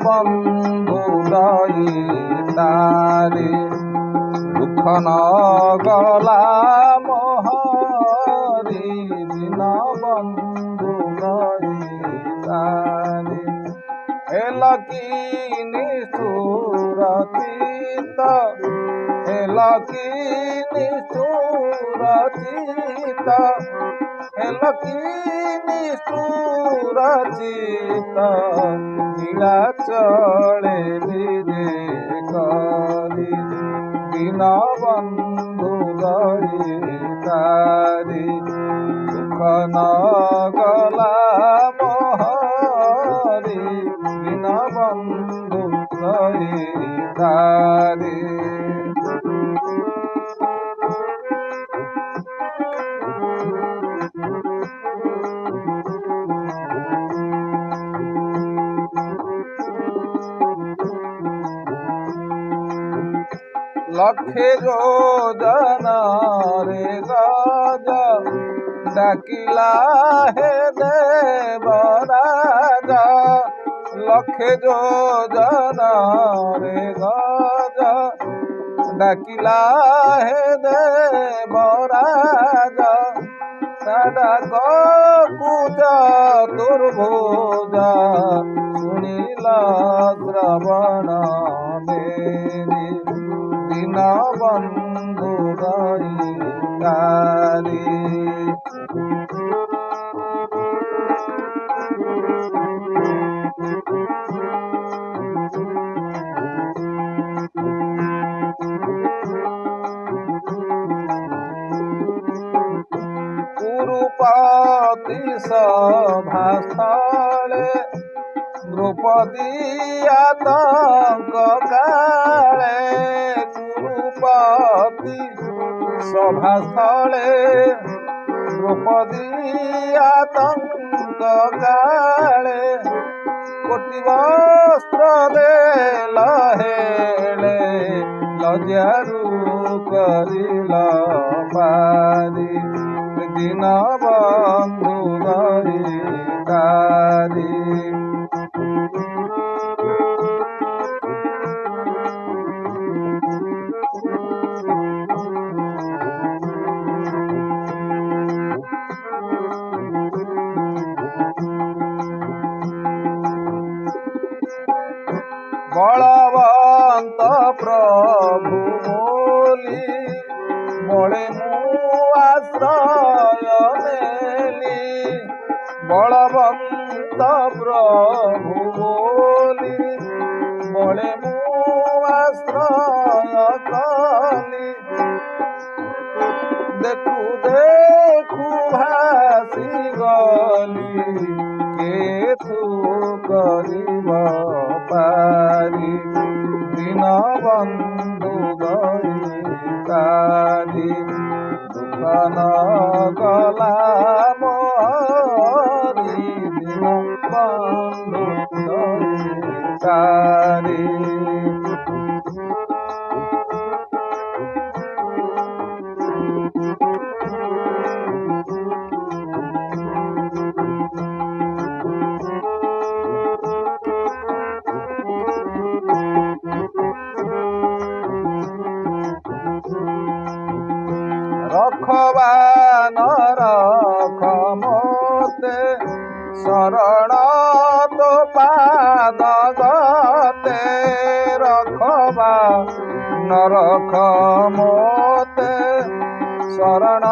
बंधु तारी दुख न गला मोहरी दिन बंधु तारी हेलकी निष्ठुरतीत हेलकी निष्ठुरतीत हेलकी निष्ठुरतीत नीला चले धीरे करी दिन बंधु तारी दुख न गला मोहरी दिन बंधु तारी लखे योजन रे गज डाकिला हे देवराज लखे योजन रे गज डाकिला हे देवराज डाक पूज दुर्भुजा सुनीला श्रवण मेरी दिन बंधु तारी कुरुपति सभा स्थले द्रौपदी आतंक काले कुरुपति सभा स्थले द्रौपदी आतंक काले कोटि वस्त्र देल हेले लज्जारू करिल पारी दिन बंधु तारी बलवंत प्रभु बोली बड़े मु आश्रय नेली बलवंत प्रभु बोली बड़े मु आश्रय कली देखु देखु भासी गली केतु करिब पारी दिन बंधु तारी दुख न गला मोहरी दिन बंधु तारी रखवा न रख मोते शरण तो पाद गते रखवा न रख मोते शरण